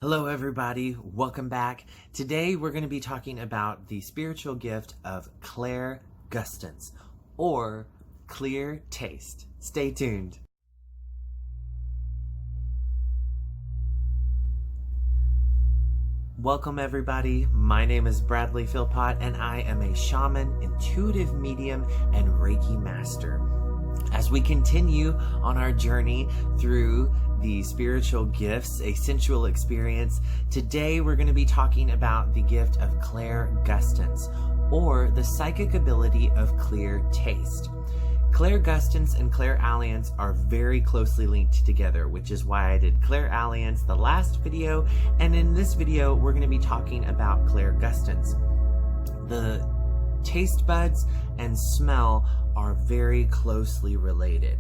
Hello everybody, welcome back. Today we're going to be talking about the spiritual gift of Clairgustance or Clear Taste. Stay tuned. Welcome everybody, my name is Bradley Philpott and I am a shaman, intuitive medium, and Reiki master. As we continue on our journey through the spiritual gifts, a sensual experience, today we're going to be talking about the gift of Clairgustance, or the psychic ability of clear taste. Clairgustance and Clairaudience are very closely linked together, which is why I did Clairaudience the last video, and in this video we're going to be talking about Clairgustance. The taste buds and smell are very closely related.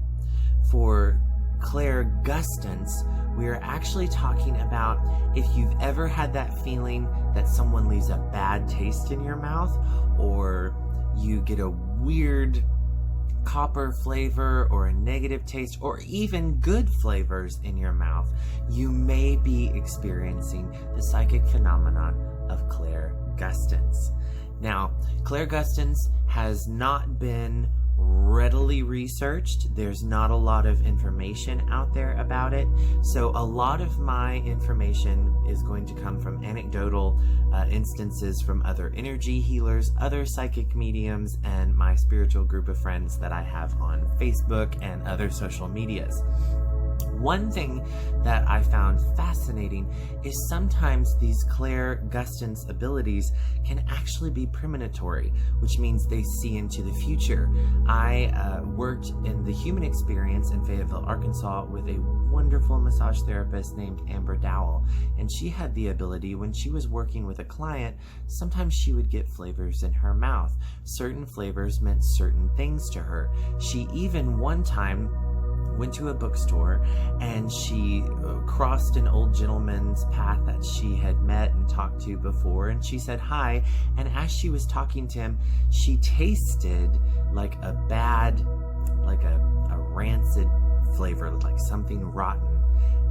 For Clairgustance, we are actually talking about if you've ever had that feeling that someone leaves a bad taste in your mouth, or you get a weird copper flavor or a negative taste, or even good flavors in your mouth, you may be experiencing the psychic phenomenon of Clairgustance. Now, Clairgustance has not been readily researched. There's not a lot of information out there about it. So a lot of my information is going to come from anecdotal instances from other energy healers, other psychic mediums, and my spiritual group of friends that I have on Facebook and other social medias. One thing that I found fascinating is sometimes these Clairgustance abilities can actually be premonitory, which means they see into the future. I worked in the human experience in Fayetteville, Arkansas with a wonderful massage therapist named Amber Dowell, and she had the ability, when she was working with a client, sometimes she would get flavors in her mouth. Certain flavors meant certain things to her. She even one time went to a bookstore and she crossed an old gentleman's path that she had met and talked to before, and she said hi, and as she was talking to him, she tasted like a bad, like a rancid flavor, like something rotten,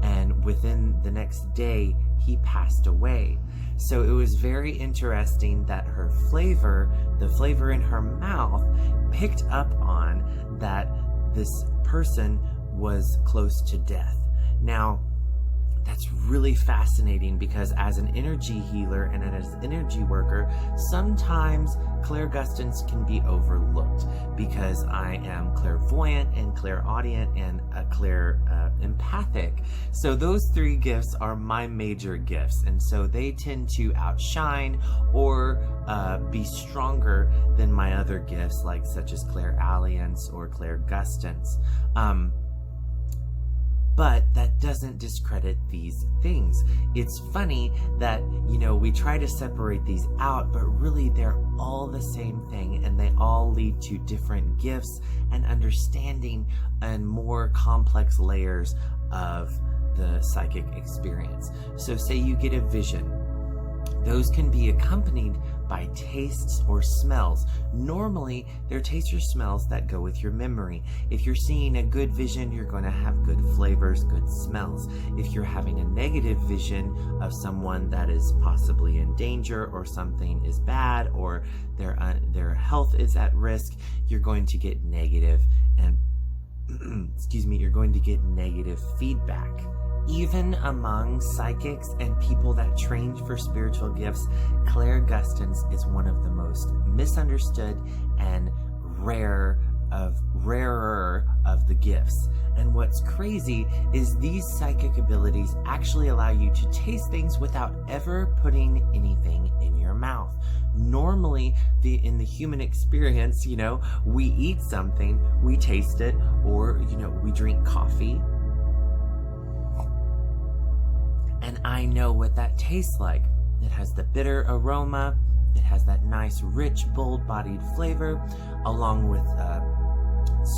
and within the next day he passed away. So it was very interesting that her flavor, the flavor in her mouth, picked up on that this person was close to death. Now, that's really fascinating because as an energy healer and as an energy worker, sometimes Clairgustance can be overlooked because I am clairvoyant and clairaudient and a clairempathic. So those three gifts are my major gifts, and so they tend to outshine or be stronger than my other gifts, like such as Clairalience or Clairgustance. But that doesn't discredit these things. It's funny that, we try to separate these out, but really they're all the same thing, and they all lead to different gifts and understanding and more complex layers of the psychic experience. So say you get a vision. Those can be accompanied by tastes or smells. Normally, they're tastes or smells that go with your memory. If you're seeing a good vision, you're going to have good flavors, good smells. If you're having a negative vision of someone that is possibly in danger, or something is bad, or their health is at risk, you're going to get negative and you're going to get negative feedback. Even among psychics and people that trained for spiritual gifts, Clairgustance is one of the most misunderstood and rarer of the gifts. And what's crazy is these psychic abilities actually allow you to taste things without ever putting anything in your mouth. Normally, in the human experience, we eat something, we taste it, or, we drink coffee, and I know what that tastes like. It has the bitter aroma, it has that nice, rich, bold-bodied flavor, along with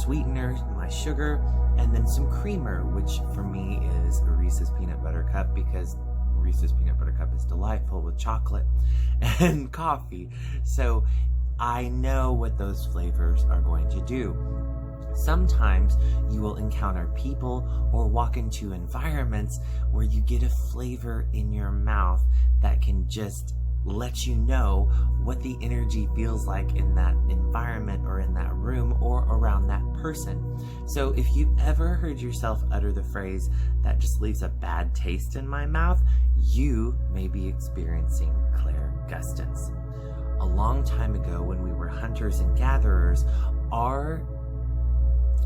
sweetener, my sugar, and then some creamer, which for me is a Reese's Peanut Butter Cup, because Reese's Peanut Butter Cup is delightful with chocolate and coffee. So I know what those flavors are going to do. Sometimes you will encounter people or walk into environments where you get a flavor in your mouth that can just let you know what the energy feels like in that environment or in that room or around that person. So if you've ever heard yourself utter the phrase, "that just leaves a bad taste in my mouth," you may be experiencing clairgustance. A long time ago, when we were hunters and gatherers, our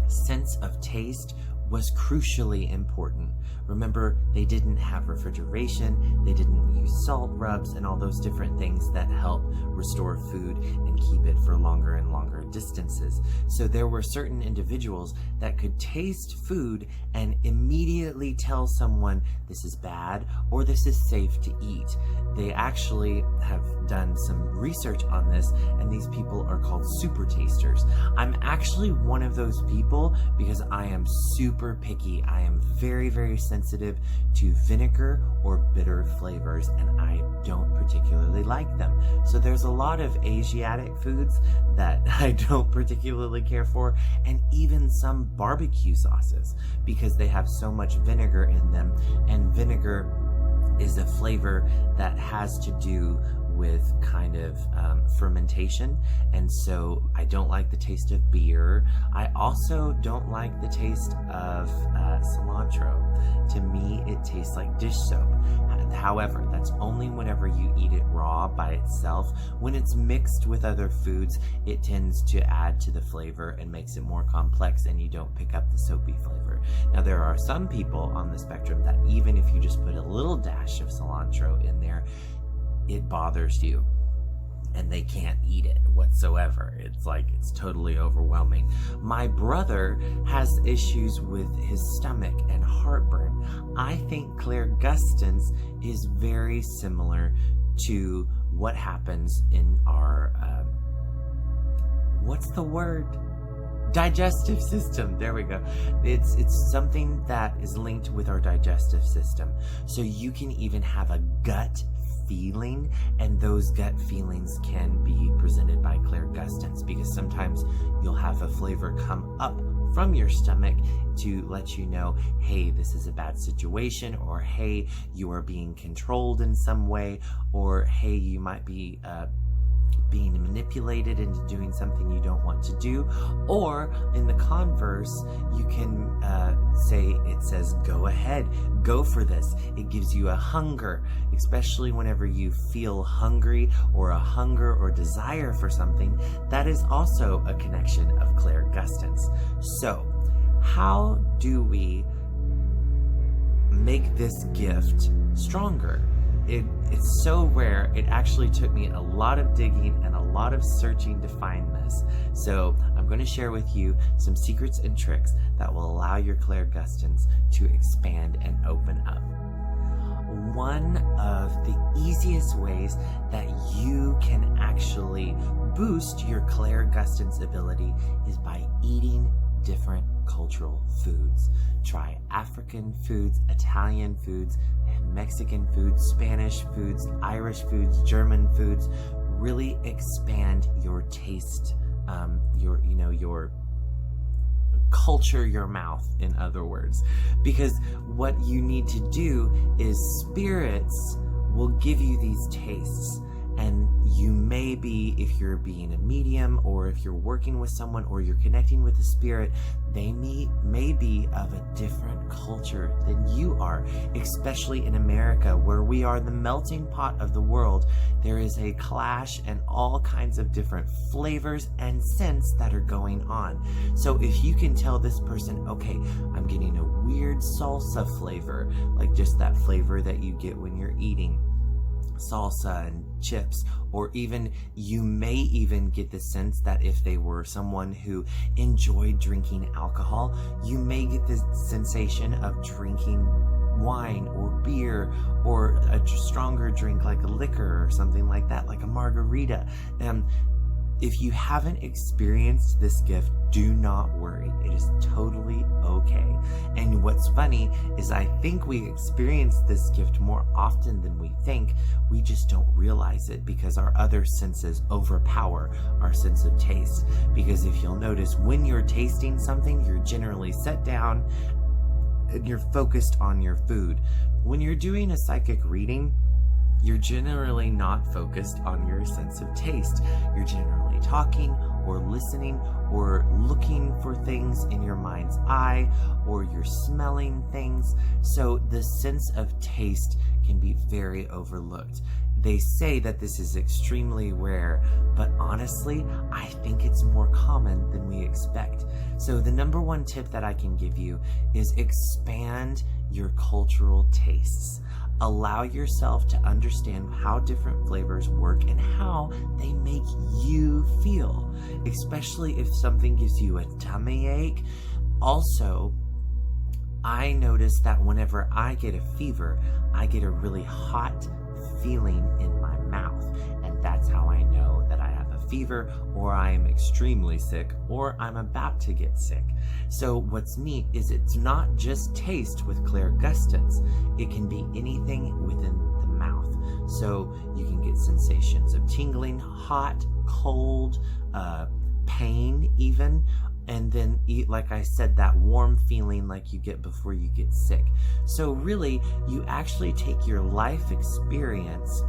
sense of taste was crucially important. Remember, they didn't have refrigeration, they didn't use salt rubs and all those different things that help restore food and keep it for longer and longer distances. So there were certain individuals that could taste food and immediately tell someone this is bad or this is safe to eat. They actually have done some research on this, and these people are called super tasters. I'm actually one of those people because I am super picky. I am very, very sensitive to vinegar or bitter flavors, and I don't particularly like them. So there's a lot of Asiatic foods that I don't particularly care for, and even some barbecue sauces because they have so much vinegar in them, and vinegar is a flavor that has to do with kind of fermentation, and so I don't like the taste of beer. I also don't like the taste of cilantro. To me, it tastes like dish soap. However, that's only whenever you eat it raw by itself. When it's mixed with other foods, it tends to add to the flavor and makes it more complex, and you don't pick up the soapy flavor. Now, there are some people on the spectrum that even if you just put a little dash of cilantro in there, it bothers you and they can't eat it whatsoever. It's like it's totally overwhelming. My brother has issues with his stomach and heartburn. I think clairgustance is very similar to what happens in our what's the word? Digestive system. There we go. It's something that is linked with our digestive system. So you can even have a gut feeling, and those gut feelings can be presented by clairgustance, because sometimes you'll have a flavor come up from your stomach to let you know, hey, this is a bad situation, or hey, you are being controlled in some way, or hey, you might be being manipulated into doing something you don't want to do. Or in the converse, you can say, it says, go ahead, go for this. It gives you a hunger, especially whenever you feel hungry or a hunger or desire for something. That is also a connection of clairgustance. So how do we make this gift stronger? It's so rare. It actually took me a lot of digging and a lot of searching to find this. So I'm going to share with you some secrets and tricks that will allow your clairgustance to expand and open up. One of the easiest ways that you can actually boost your clairgustance ability is by eating different cultural foods. Try African foods, Italian foods, Mexican foods, Spanish foods, Irish foods, German foods. Really expand your taste, your culture, your mouth, in other words. Because what you need to do is spirits will give you these tastes. And you may be, if you're being a medium, or if you're working with someone, or you're connecting with a spirit, they may be of a different culture than you are, especially in America, where we are the melting pot of the world. There is a clash and all kinds of different flavors and scents that are going on. So if you can tell this person, okay, I'm getting a weird salsa flavor, like just that flavor that you get when you're eating salsa and chips, or even you may even get the sense that if they were someone who enjoyed drinking alcohol, you may get this sensation of drinking wine or beer, or a stronger drink like a liquor or something like that, like a margarita. if you haven't experienced this gift, do not worry. It is totally okay. And what's funny is I think we experience this gift more often than we think. We just don't realize it because our other senses overpower our sense of taste. Because if you'll notice, when you're tasting something, you're generally set down and you're focused on your food. When you're doing a psychic reading, you're generally not focused on your sense of taste. You're generally talking or listening or looking for things in your mind's eye, or you're smelling things. So the sense of taste can be very overlooked. They say that this is extremely rare, but honestly, I think it's more common than we expect. So the number one tip that I can give you is expand your cultural tastes. Allow yourself to understand how different flavors work and how they make you feel, especially if something gives you a tummy ache. Also, I notice that whenever I get a fever, I get a really hot feeling in my mouth, and that's how I know that I have a fever, or I am extremely sick, or I'm about to get sick. So what's neat is it's not just taste with Clairgustance. It can be anything within the mouth. So you can get sensations of tingling, hot, cold, pain even, and then, like I said, that warm feeling like you get before you get sick. So really, you actually take your life experience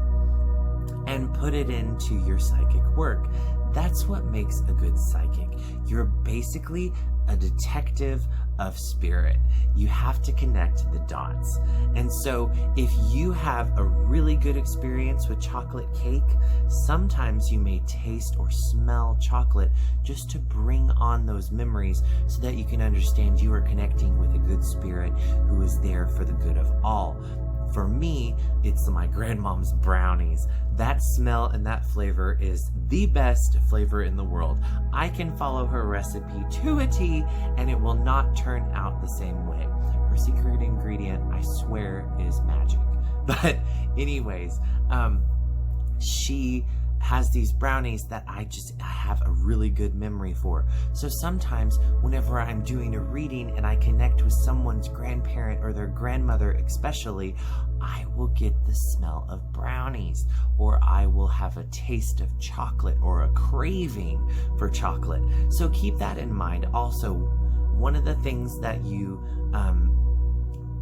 and put it into your psychic work. That's what makes a good psychic. You're basically a detective of spirit. You have to connect the dots. And so if you have a really good experience with chocolate cake, sometimes you may taste or smell chocolate just to bring on those memories so that you can understand you are connecting with a good spirit who is there for the good of all. For me, it's my grandmom's brownies. That smell and that flavor is the best flavor in the world. I can follow her recipe to a T and it will not turn out the same way. Her secret ingredient, I swear, is magic. But anyways, she has these brownies that I have a really good memory for. So sometimes whenever I'm doing a reading and I connect with someone's grandparent or their grandmother especially, I will get the smell of brownies, or I will have a taste of chocolate or a craving for chocolate. So keep that in mind. Also, one of the things that you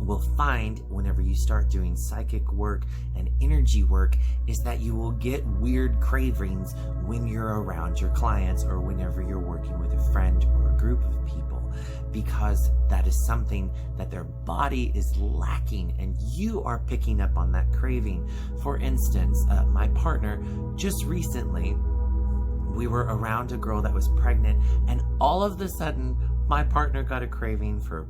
will find whenever you start doing psychic work and energy work is that you will get weird cravings when you're around your clients or whenever you're working with a friend or a group of people, because that is something that their body is lacking and you are picking up on that craving. For instance, my partner just recently, we were around a girl that was pregnant, and all of a sudden my partner got a craving for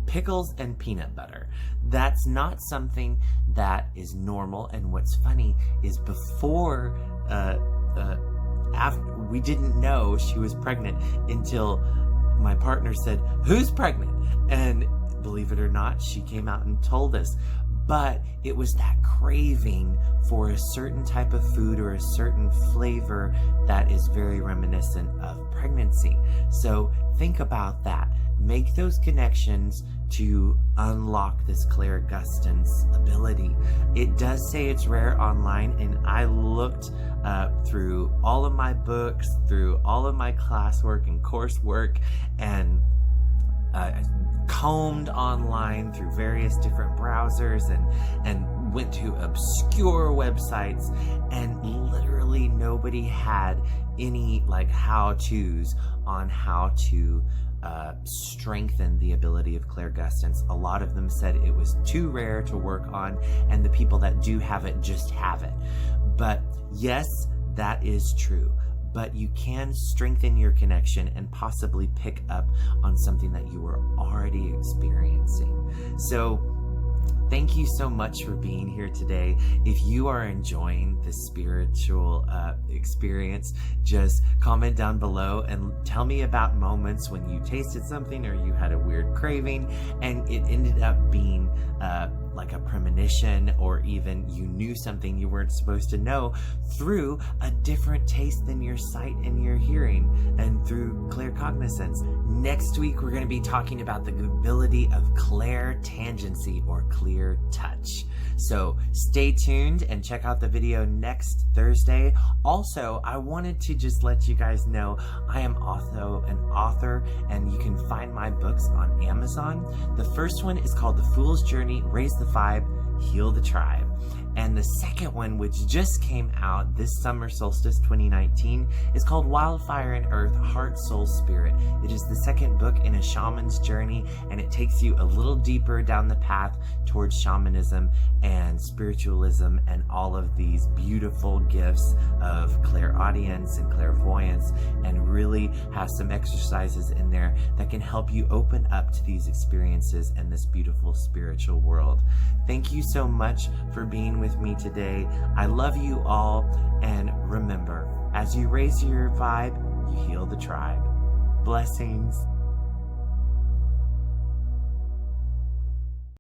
pickles and peanut butter. That's not something that is normal. And what's funny is before, after, we didn't know she was pregnant until my partner said, "Who's pregnant?" And believe it or not, she came out and told us. But it was that craving for a certain type of food or a certain flavor that is very reminiscent of pregnancy. So think about that. Make those connections to unlock this Clairgustance ability. It does say it's rare online, and I looked through all of my books, through all of my classwork and coursework, and combed online through various different browsers and went to obscure websites, and literally nobody had any like how-tos on how to strengthen the ability of Clairgustance. A lot of them said it was too rare to work on, and the people that do have it just have it. But yes, that is true. But you can strengthen your connection and possibly pick up on something that you were already experiencing. So thank you so much for being here today. If you are enjoying this spiritual experience, just comment down below and tell me about moments when you tasted something or you had a weird craving and it ended up being like a premonition, or even you knew something you weren't supposed to know through a different taste than your sight and your hearing, and through claircognizance. Next week, we're going to be talking about the ability of clairtangency, or clear touch. So stay tuned and check out the video next Thursday. Also, I wanted to just let you guys know I am also an author, and you can find my books on Amazon. The first one is called The Fool's Journey, Raise the Vibe, Heal the Tribe. And the second one, which just came out this summer solstice 2019, is called Wildfire and Earth, Heart, Soul, Spirit. It is the second book in a shaman's journey, and it takes you a little deeper down the path towards shamanism and spiritualism and all of these beautiful gifts of clairaudience and clairvoyance, and really has some exercises in there that can help you open up to these experiences and this beautiful spiritual world. Thank you so much for being with me today. I love you all, and remember, as you raise your vibe, you heal the tribe. Blessings.